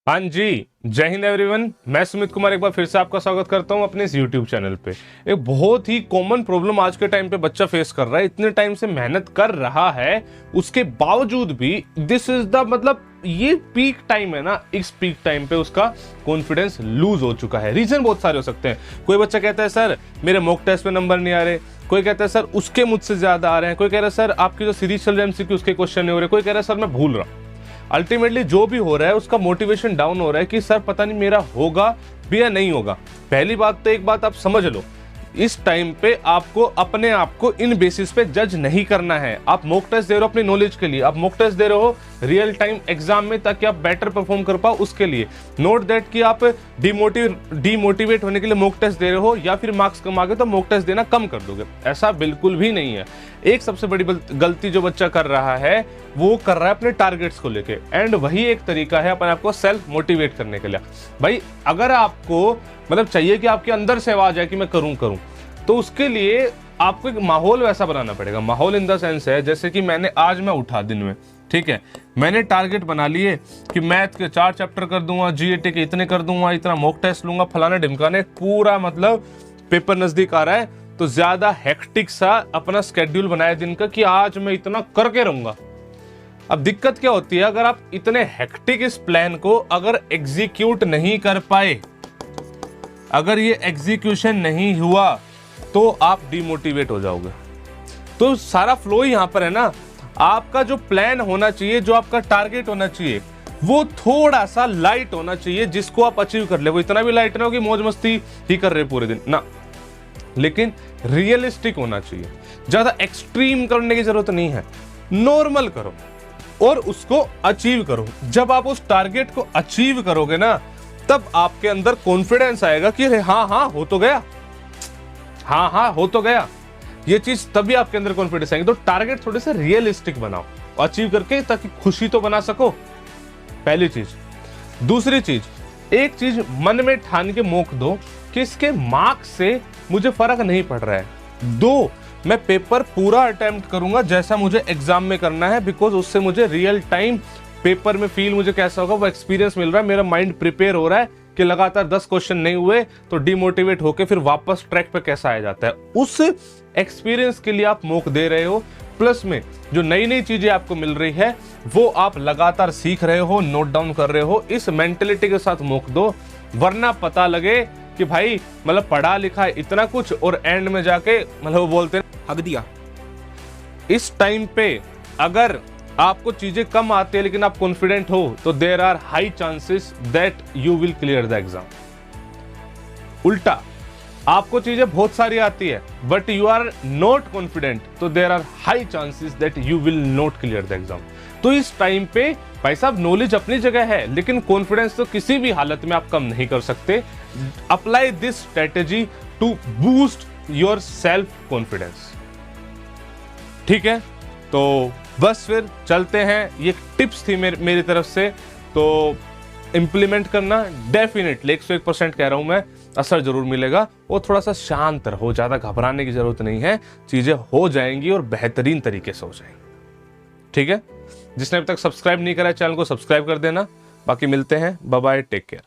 हाँ जी, जय हिंद एवरीवन। मैं सुमित कुमार एक बार फिर से आपका स्वागत करता हूं अपने इस YouTube चैनल पे। एक बहुत ही कॉमन प्रॉब्लम आज के टाइम पे बच्चा फेस कर रहा है। इतने टाइम से मेहनत कर रहा है, उसके बावजूद भी दिस इज द मतलब ये पीक टाइम है ना, इस पीक टाइम पे उसका कॉन्फिडेंस लूज हो चुका है। रीजन बहुत सारे हो सकते हैं। कोई बच्चा कहता है सर मेरे मॉक टेस्ट में नंबर नहीं आ रहे, कोई कहता है सर उसके मुझसे ज्यादा आ रहे हैं, कोई कह रहा है सर आपकी जो सीरीज चल रही है MCQ उसके क्वेश्चन नहीं हो रहे, कोई कह रहा है सर मैं भूल रहा हूं। अल्टीमेटली जो भी हो रहा है उसका मोटिवेशन डाउन हो रहा है कि सर पता नहीं मेरा होगा भी या नहीं होगा। पहली बात तो एक बात आप समझ लो, इस टाइम पे आपको अपने आप को इन बेसिस पे जज नहीं करना है। आप मॉक टेस्ट दे रहे हो अपनी नॉलेज के लिए, आप मॉक टेस्ट दे रहे हो रियल टाइम एग्जाम में ताकि आप बेटर परफॉर्म कर पाओ उसके लिए। नोट दैट कि आप डीमोटिवेट होने के लिए मॉक टेस्ट दे रहे हो या फिर मार्क्स कम आ गए तो मॉक टेस्ट देना कम कर दोगे, ऐसा बिल्कुल भी नहीं है। एक सबसे बड़ी गलती जो बच्चा कर रहा है वो कर रहा है अपने टारगेट्स को लेके, एंड वही एक तरीका है अपने आप को सेल्फ मोटिवेट करने के लिए। भाई अगर आपको मतलब चाहिए कि आपके अंदर से आवाज आए कि मैं करूं, तो उसके लिए आपको एक माहौल वैसा बनाना पड़ेगा। माहौल इन द सेंस है जैसे कि आज मैं उठा दिन में, ठीक है, मैंने टारगेट बना लिए कि मैथ के 4 चैप्टर कर दूंगा, GAT के इतने कर दूंगा, इतना मॉक टेस्ट लूंगा, फलाने ढिमकाने, पूरा मतलब पेपर नजदीक आ रहा है तो ज्यादा हेक्टिक सा अपना स्केड्यूल बनाया दिन का कि आज मैं इतना करके रहूंगा। अब दिक्कत क्या होती है, अगर आप इतने हेक्टिक इस प्लान को अगर एग्जीक्यूट नहीं कर पाए, अगर ये एग्जीक्यूशन नहीं हुआ तो आप डिमोटिवेट हो जाओगे। तो सारा फ्लो ही यहां पर है ना, आपका जो प्लान होना चाहिए, जो आपका टारगेट होना चाहिए वो थोड़ा सा लाइट होना चाहिए जिसको आप अचीव कर ले। वो इतना भी लाइट ना हो कि मौज मस्ती ही कर रहे पूरे दिन ना, लेकिन रियलिस्टिक होना चाहिए। ज्यादा एक्सट्रीम करने की जरूरत नहीं है, नॉर्मल करो और उसको अचीव करो। जब आप उस टारगेट को अचीव करोगे ना, तब आपके अंदर कॉन्फिडेंस आएगा कि अरे हाँ हो तो गया, हाँ हो तो गया। ये चीज तभी आपके अंदर कॉन्फिडेंस आएंगे। तो टारगेट थोड़े से रियलिस्टिक बनाओ अचीव करके, ताकि खुशी तो बना सको, पहली चीज। दूसरी चीज, एक चीज मन में ठान के मोक दो कि इसके मार्क्स से मुझे फर्क नहीं पड़ रहा है। 2, मैं पेपर पूरा अटेम्प्ट करूंगा जैसा मुझे एग्जाम में करना है, बिकॉज उससे मुझे रियल टाइम पेपर में फील मुझे कैसा होगा वो एक्सपीरियंस मिल रहा है। मेरा माइंड प्रिपेयर हो रहा है कि लगातार 10 क्वेश्चन नहीं हुए तो डिमोटिवेट होकर फिर वापस ट्रैक पे कैसा आ जाता है। उस एक्सपीरियंस के लिए आप मॉक दे रहे हो, प्लस में जो नई नई चीजें आपको मिल रही है वो आप लगातार सीख रहे हो, नोट डाउन कर रहे हो। इस मेंटेलिटी के साथ मॉक दो, वरना पता लगे कि भाई मतलब पढ़ा लिखा है इतना कुछ और एंड में जाके मतलब वो बोलते हैं हक दिया। इस टाइम पे अगर आपको चीजें कम आती है लेकिन आप कॉन्फिडेंट हो तो there are high chances that you will clear the exam. उल्टा आपको चीजें बहुत सारी आती है but you are not confident, तो there are high chances that you will not clear the exam. तो इस टाइम पे भाई साहब नॉलेज अपनी जगह है, लेकिन कॉन्फिडेंस तो किसी भी हालत में आप कम नहीं कर सकते। Apply this strategy to boost your self confidence, ठीक है। तो बस फिर चलते हैं, ये टिप्स थी मेरी तरफ से, तो इंप्लीमेंट करना डेफिनेटली 101% कह रहा हूं मैं, असर जरूर मिलेगा। और थोड़ा सा शांत रहो, ज्यादा घबराने की जरूरत नहीं है, चीजें हो जाएंगी और बेहतरीन तरीके से हो जाएंगी, ठीक है। जिसने अभी तक सब्सक्राइब नहीं करा है चैनल को सब्सक्राइब कर देना। बाकी मिलते हैं, बाय बाय, टेक केयर।